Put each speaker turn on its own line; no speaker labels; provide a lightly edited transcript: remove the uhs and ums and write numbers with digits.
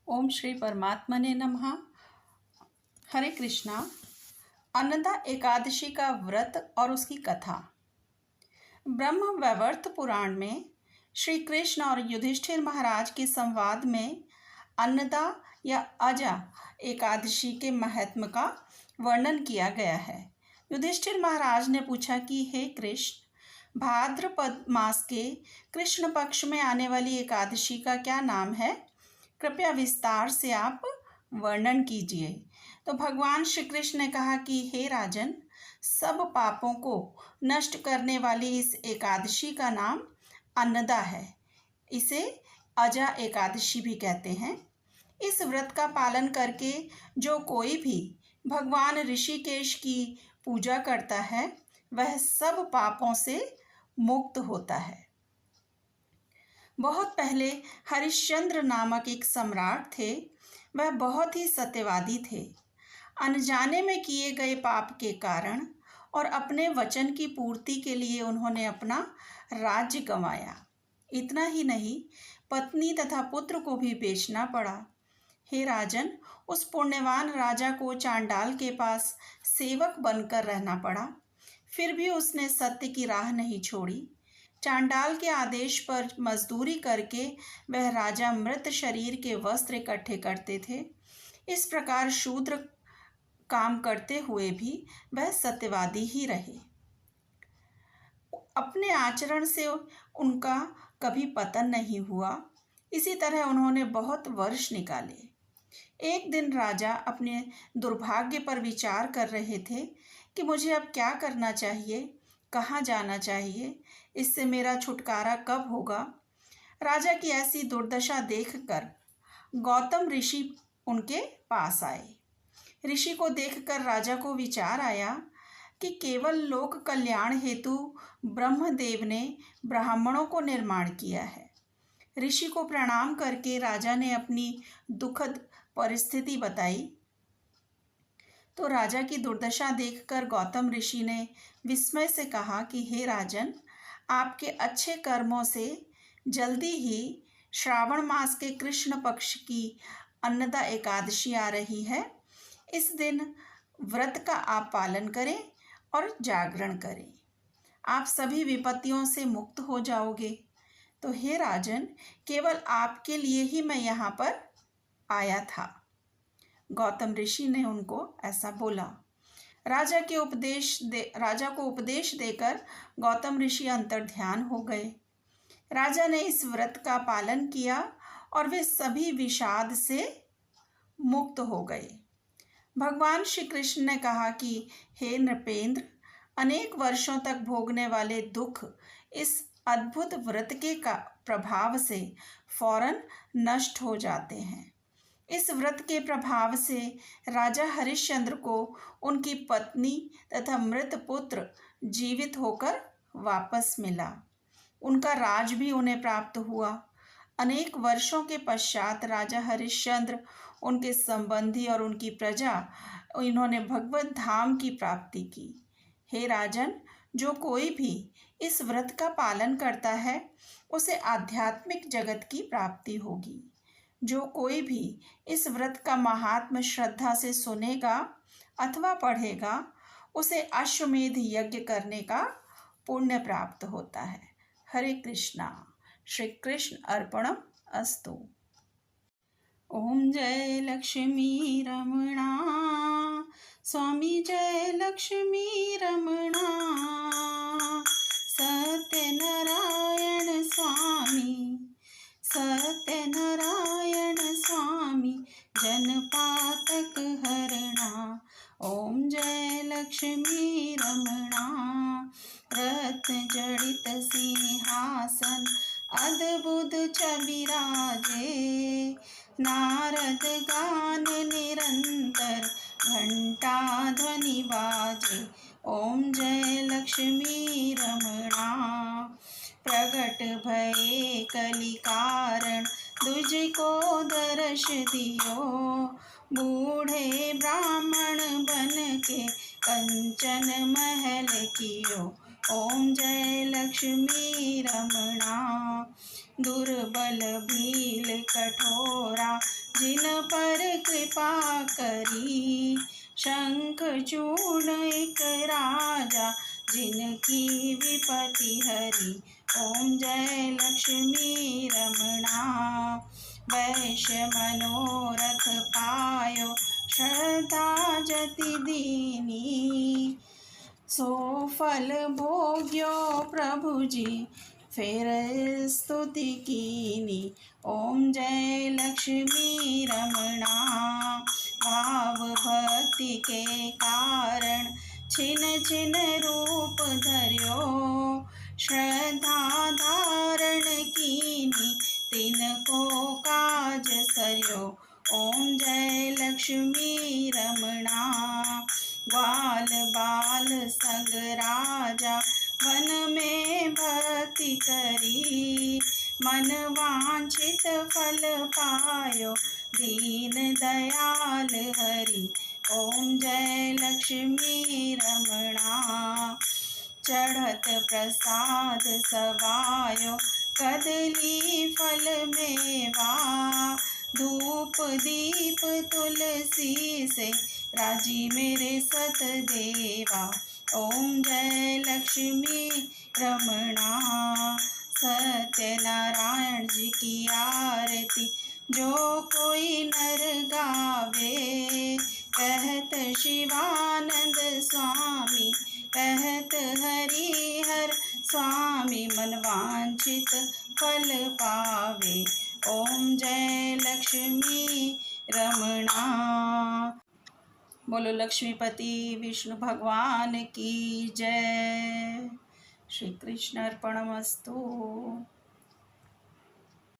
ओम श्री परमात्मने नमः। हरे कृष्णा। अन्नदा एकादशी का व्रत और उसकी कथा। ब्रह्म वैवर्त पुराण में श्री कृष्ण और युधिष्ठिर महाराज के संवाद में अन्नदा या अजा एकादशी के महत्व का वर्णन किया गया है। युधिष्ठिर महाराज ने पूछा कि हे कृष्ण, भाद्रपद मास के कृष्ण पक्ष में आने वाली एकादशी का क्या नाम है? कृपया विस्तार से आप वर्णन कीजिए। तो भगवान श्री कृष्ण ने कहा कि हे राजन, सब पापों को नष्ट करने वाली इस एकादशी का नाम अन्नदा है। इसे अजा एकादशी भी कहते हैं। इस व्रत का पालन करके जो कोई भी भगवान ऋषिकेश की पूजा करता है वह सब पापों से मुक्त होता है। बहुत पहले हरिश्चंद्र नामक एक सम्राट थे। वह बहुत ही सत्यवादी थे। अनजाने में किए गए पाप के कारण और अपने वचन की पूर्ति के लिए उन्होंने अपना राज्य गंवाया। इतना ही नहीं, पत्नी तथा पुत्र को भी बेचना पड़ा। हे राजन, उस पुण्यवान राजा को चांडाल के पास सेवक बनकर रहना पड़ा। फिर भी उसने सत्य की राह नहीं छोड़ी। चांडाल के आदेश पर मजदूरी करके वह राजा मृत शरीर के वस्त्र इकट्ठे करते थे। इस प्रकार शूद्र काम करते हुए भी वह सत्यवादी ही रहे। अपने आचरण से उनका कभी पतन नहीं हुआ। इसी तरह उन्होंने बहुत वर्ष निकाले। एक दिन राजा अपने दुर्भाग्य पर विचार कर रहे थे कि मुझे अब क्या करना चाहिए, कहाँ जाना चाहिए, इससे मेरा छुटकारा कब होगा। राजा की ऐसी दुर्दशा देखकर गौतम ऋषि उनके पास आए। ऋषि को देखकर राजा को विचार आया कि केवल लोक कल्याण हेतु ब्रह्मदेव ने ब्राह्मणों को निर्माण किया है। ऋषि को प्रणाम करके राजा ने अपनी दुखद परिस्थिति बताई। तो राजा की दुर्दशा देखकर गौतम ऋषि ने विस्मय से कहा कि हे राजन, आपके अच्छे कर्मों से जल्दी ही श्रावण मास के कृष्ण पक्ष की अन्नदा एकादशी आ रही है। इस दिन व्रत का आप पालन करें और जागरण करें। आप सभी विपत्तियों से मुक्त हो जाओगे। तो हे राजन, केवल आपके लिए ही मैं यहाँ पर आया था। गौतम ऋषि ने उनको ऐसा बोला। राजा को उपदेश देकर गौतम ऋषि अंतर्ध्यान हो गए। राजा ने इस व्रत का पालन किया और वे सभी विषाद से मुक्त हो गए। भगवान श्री कृष्ण ने कहा कि हे नृपेंद्र, अनेक वर्षों तक भोगने वाले दुख इस अद्भुत व्रत के प्रभाव से फौरन नष्ट हो जाते हैं। इस व्रत के प्रभाव से राजा हरिश्चंद्र को उनकी पत्नी तथा मृत पुत्र जीवित होकर वापस मिला। उनका राज भी उन्हें प्राप्त हुआ। अनेक वर्षों के पश्चात राजा हरिश्चंद्र, उनके संबंधी और उनकी प्रजा इन्होंने भगवत धाम की प्राप्ति की। हे राजन, जो कोई भी इस व्रत का पालन करता है उसे आध्यात्मिक जगत की प्राप्ति होगी। जो कोई भी इस व्रत का महात्म्य श्रद्धा से सुनेगा अथवा पढ़ेगा उसे अश्वमेध यज्ञ करने का पुण्य प्राप्त होता है। हरे कृष्णा। श्री कृष्ण अर्पणम अस्तु। ओम जय लक्ष्मी रमणा, स्वामी जय लक्ष्मी रमणा, सत्यनारायण स्वामी, सत्यनारायण स्वामी, जनपातक हरणा। ओम जय लक्ष्मी रमणा, रत्न जड़ित सिंहासन अद्भुत छविराजे, नारद गान निरंतर घंटा ध्वनि बाजे। ओम जय लक्ष्मी रमणा, प्रगट भये कलि कारण तुझको दर्श दियो, बूढ़े ब्राह्मण बन के कंचन महल कियो। ओम जय लक्ष्मी रमणा, दुर्बल भील कठोरा जिन पर कृपा करी। शंख चूर्ण एक राजा, जिनकी विपत्ति हरी। ओम जय लक्ष्मी रमणा। वैश्य मनोरथ पायो, श्रद्धा जति दीनी। सो फल भोग्यो प्रभु जी, फिर स्तुति कीनी। ओम जय लक्ष्मी रमणा। भाव भक्ति के कारण, छिन छिन रूप धर्यो। श्रद्धा धारण कीनी, तिनको काज सर्यो। ओम जय लक्ष्मी रमणा। ग्वाल बाल संग राजा, वन में भक्ति करी। मन वांछित फल पायो, दीन दयाल हरि। ओम जय लक्ष्मी रमणा। चढ़त प्रसाद सवायो, कदली फल मेवा। धूप दीप तुलसी से, राजी मेरे सतदेवा। ओम जय लक्ष्मी रमणा। सत्यनारायण जी की आरती, जो कोई नर गावे। कहत शिवानंद स्वामी, कहत हरिहर स्वामी। मन वांछित फल पावे। ओम जय लक्ष्मी रमणा। बोलो लक्ष्मीपति विष्णु भगवान की जय। श्री कृष्ण अर्पणमस्तु।